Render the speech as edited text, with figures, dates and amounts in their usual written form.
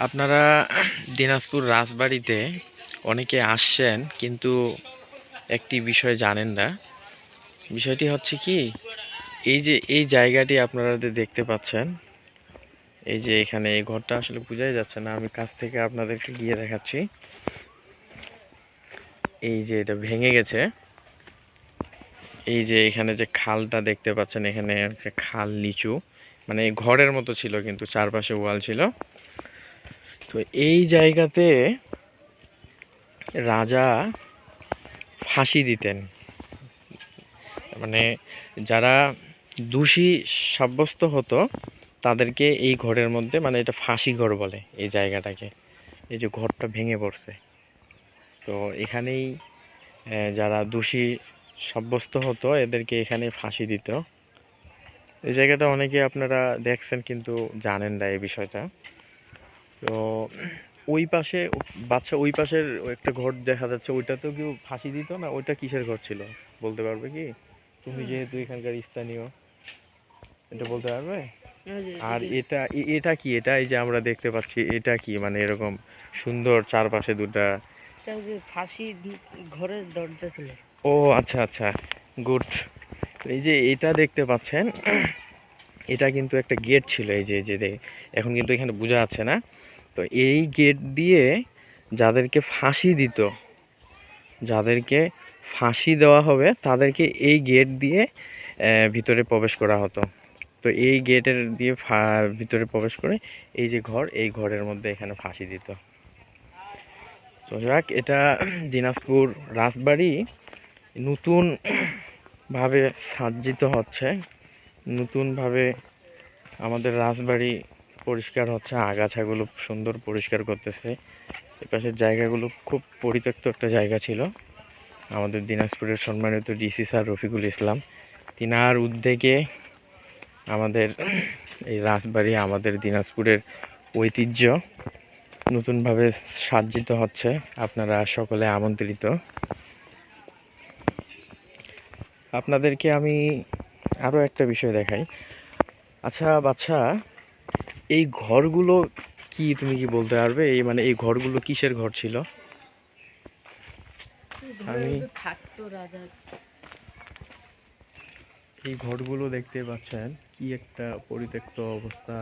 আপনারা দিনাজপুর রাজবাড়িতে অনেকে আসছেন কিন্তু একটি বিষয় জানেন না। বিষয়টি হচ্ছে কি, এই যে এই জায়গাটি আপনারা যে দেখতে পাচ্ছেন, এই যে এখানে এই ঘরটা আসলে বোঝাই যাচ্ছে না, আমি কাছ থেকে আপনাদেরকে গিয়ে দেখাচ্ছি। এই যে এটা ভেঙে গেছে, এই যে এখানে যে খালটা দেখতে পাচ্ছেন, এখানে একটা খাল নিচু, মানে ঘরের মতো ছিল কিন্তু চারপাশে ওয়াল ছিল। তো এই জায়গাতে রাজা ফাঁসি দিতেন, মানে যারা দোষী সাব্যস্ত হতো তাদেরকে এই ঘরের মধ্যে, মানে এটা ফাঁসি ঘর বলে এই জায়গাটাকে। এই যে ঘরটা ভেঙে পড়ছে, তো এখানেই যারা দোষী সাব্যস্ত হতো এদেরকে এখানে ফাঁসি দিত। এই জায়গাটা অনেকে আপনারা দেখছেন কিন্তু জানেন না এই বিষয়টা। তো ওই পাশে বাচ্চা, ওই পাশের একটা ঘর দেখা যাচ্ছে, ওইটাতেও কেউ ফাঁসি দিত না? ওইটা কিসের ঘর ছিল বলতে পারবে কি? তুমি যেহেতু এখানকার স্থানীয়, এটা বলতে পারবে? আর এটা এটা কি? এটা এই যে আমরা দেখতে পাচ্ছি, এটা কি? মানে এরকম সুন্দর চারপাশে দুটা। এটা যে ফাঁসি ঘরের দরজা ছিল। ও আচ্ছা আচ্ছা, গুড। এই যে এটা দেখতে পাচ্ছেন, এটা কিন্তু একটা গেট ছিল। এই যে যে এখন কিন্তু এখানে বোঝা যাচ্ছে না। তো এই গেট দিয়ে যাদেরকে ফাঁসি দিত, যাদেরকে ফাঁসি দেওয়া হবে তাদেরকে এই গেট দিয়ে ভিতরে প্রবেশ করা হতো। তো এই গেটের দিয়ে ভিতরে প্রবেশ করে এই যে ঘর, এই ঘরের মধ্যে এখানে ফাঁসি দিত। তো যাক, এটা দিনাজপুর রাজবাড়ি নতুন ভাবে সাজ্জিত হচ্ছে, নতুনভাবে আমাদের রাজবাড়ি পরিষ্কার হচ্ছে, আগাছাগুলো সুন্দর পরিষ্কার করতেছে। এপাশের জায়গাগুলো খুব পরিত্যক্ত একটা জায়গা ছিল। আমাদের দিনাজপুরের সম্মানিত ডিসি স্যার রফিকুল ইসলাম, তিনার উদ্যোগে আমাদের এই রাজবাড়ি, আমাদের দিনাজপুরের ঐতিহ্য নতুনভাবে সাজ্জিত হচ্ছে। আপনারা সকলে আমন্ত্রিত। আপনাদেরকে আমি আরও একটা বিষয় দেখাই। আচ্ছা বাচ্চা, এই ঘরগুলো কি, তুমি কি বলতে পারবে? এই মানে এই ঘরগুলো কিসের ঘর ছিল? আমি থাকতো রাজা। এই ঘরগুলো দেখতে পাচ্ছেন কি একটা পরিত্যক্ত অবস্থা।